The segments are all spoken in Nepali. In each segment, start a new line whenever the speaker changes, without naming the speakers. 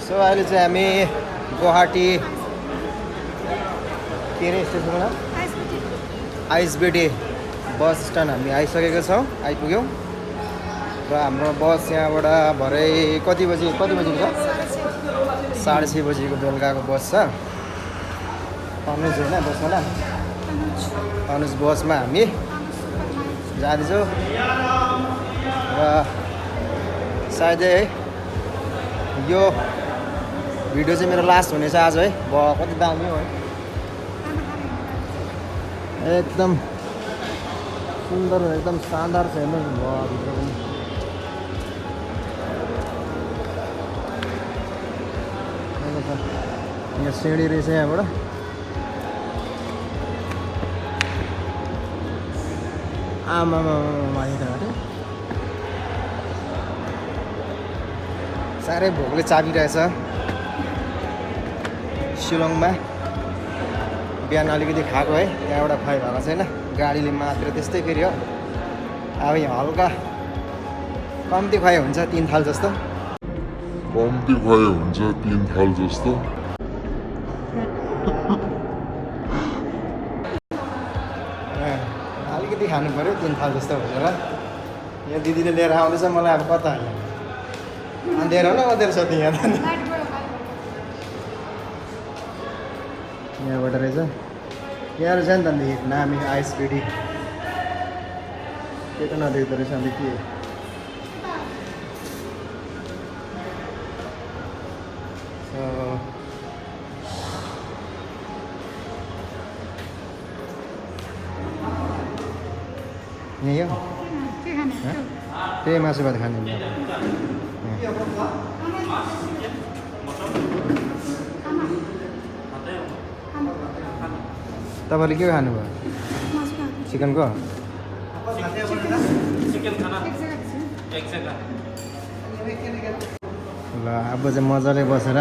सो अहिले चाहिँ हामी गुवाहाटी के अरे स्टेसनमा आइसबिटी बस स्ट्यान्ड हामी आइसकेका छौँ, आइपुग्यौँ र हाम्रो बस यहाँबाट भरे कति बजीको छ 6:30 बजीको बेलुकाको बस छ। अनुज होइन बसमा अनुज बसमा हामी जाँदैछौँ र सायदै यो भिडियो चाहिँ मेरो लास्ट हुनेछ आज है। कति दामी हो है, एकदम सुन्दर एकदम शानदार छ हेर्नु भित्र पनि। यहाँ सिँढी रहेछ यहाँबाट। आमामा साह्रै भोकले चाबिरहेछ शिलङमा। बिहान अलिकति खाएको है, त्यहाँबाट खुवाइ भएको छैन, गाडीले मात्र त्यस्तै फेरि हो। अब यहाँ हल्का कम्ती खुवाइ हुन्छ 3 थाल जस्तो, अलिकति खानु पऱ्यो 3 थाल जस्तो भनेर। यहाँ दिदीले लिएर आउँदैछ मलाई, अब कता अँध्यारो न अँध्यारो छ यहाँ त। यहाँबाट रहेछ, यहाँ रहेछ नि त नामी आइसबिटी। के त नदेख्दो रहेछ अन्त के यही हो। त्यही मासु भात खाने तपाईँले के खानुभयो? चिकनको ल अब चाहिँ मजाले बसेर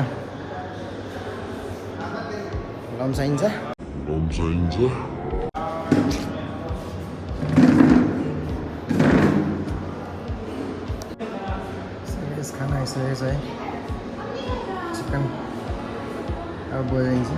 लम्साइन्छ। खाना आइसकेको छ है, चिकन अब बजाइन्छ।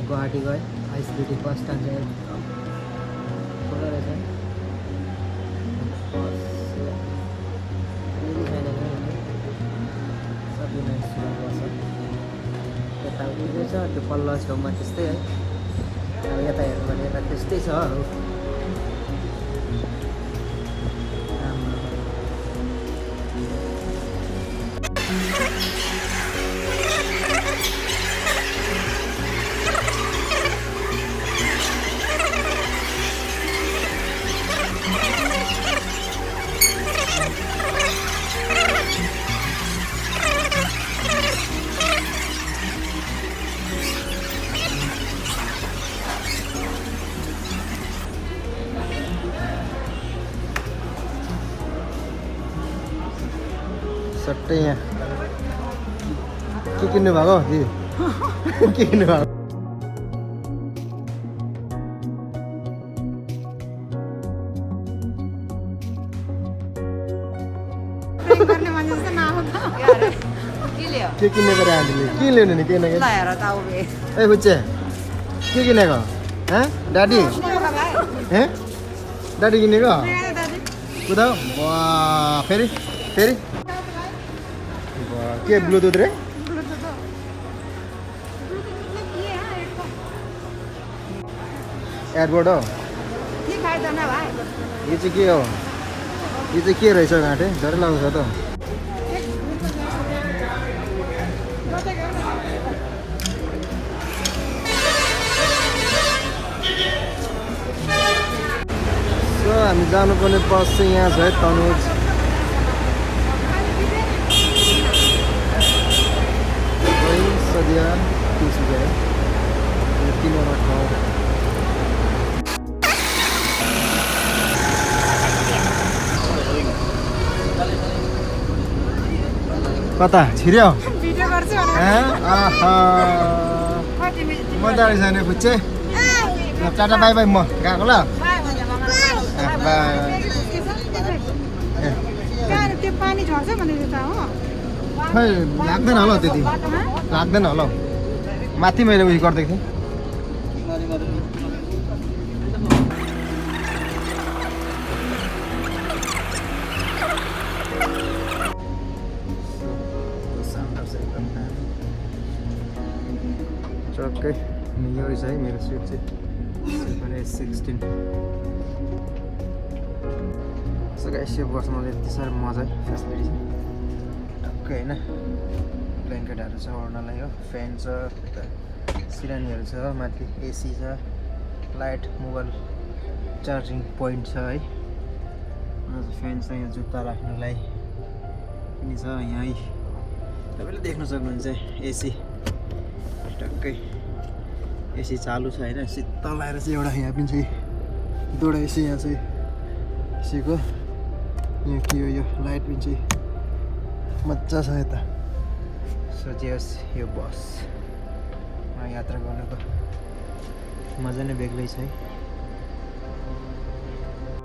गुवाहाटी गए आइसबिटी बस स्ट्यान्ड चाहिँ खोला रहेछ। सबैजना स्टुडेन्ट बस यता उयो छ, त्यो पल्लो छेउमा त्यस्तै है। अब यता हेर्नु भने यता त्यस्तै छ। सट्टै यहाँ के किन्नु भएको दिदी? के किन्नु भएको? के किन्ने पऱ्यो आन्टीले? के ल्याउनु नि? के ए बुच्चे के किनेको? डाडी डाडी किनेको? कुदाऊ फेरि फेरि के ब्लुटुथ रे? एयरपोर्ट हो? यो चाहिँ के हो? यो चाहिँ के रहेछ घाँटे? डर लाग्छ त। सो हामी जानुपर्ने बस चाहिँ यहाँ छ है, तनुज। नदिया तिनसुकिया है यो 3वटा ठाउँ कता छिर्यो
भिडियो गर्छु
मजा रहेछ नि फुच्चे टाटा बाई बाई म गएको ल बाई
त्यो पानी झर्छ भन्दै थियो त हो
खै लाग्दैन होला त्यति लाग्दैन होला माथि मैले उयो गर्दै थिएँ चक्कै यो रहेछ है मेरो सिट चाहिँ 16 सो गाइस यो बसमा यति साह्रो मजा फेसिलिटी छ टक्कै होइन ब्ल्याङ्केटहरू छ ओढ्नलाई हो फ्यान छ सिरानीहरू छ माथि एसी छ लाइट मोबाइल चार्जिङ पोइन्ट छ है फ्यान छ यहाँ जुत्ता राख्नलाई पनि छ यहाँ तपाईँले देख्न सक्नुहुन्छ एसी टक्कै एसी चालु छ होइन शीतल आएर चाहिँ एउटा यहाँ पनि चाहिँ दुईवटा एसी यहाँ चाहिँ एसीको यहाँ के हो यो लाइट पनि चाहिँ मजा छ यता सोचियोस् यो बसमा यात्रा गर्नुको मजा नै बेग्लै छ है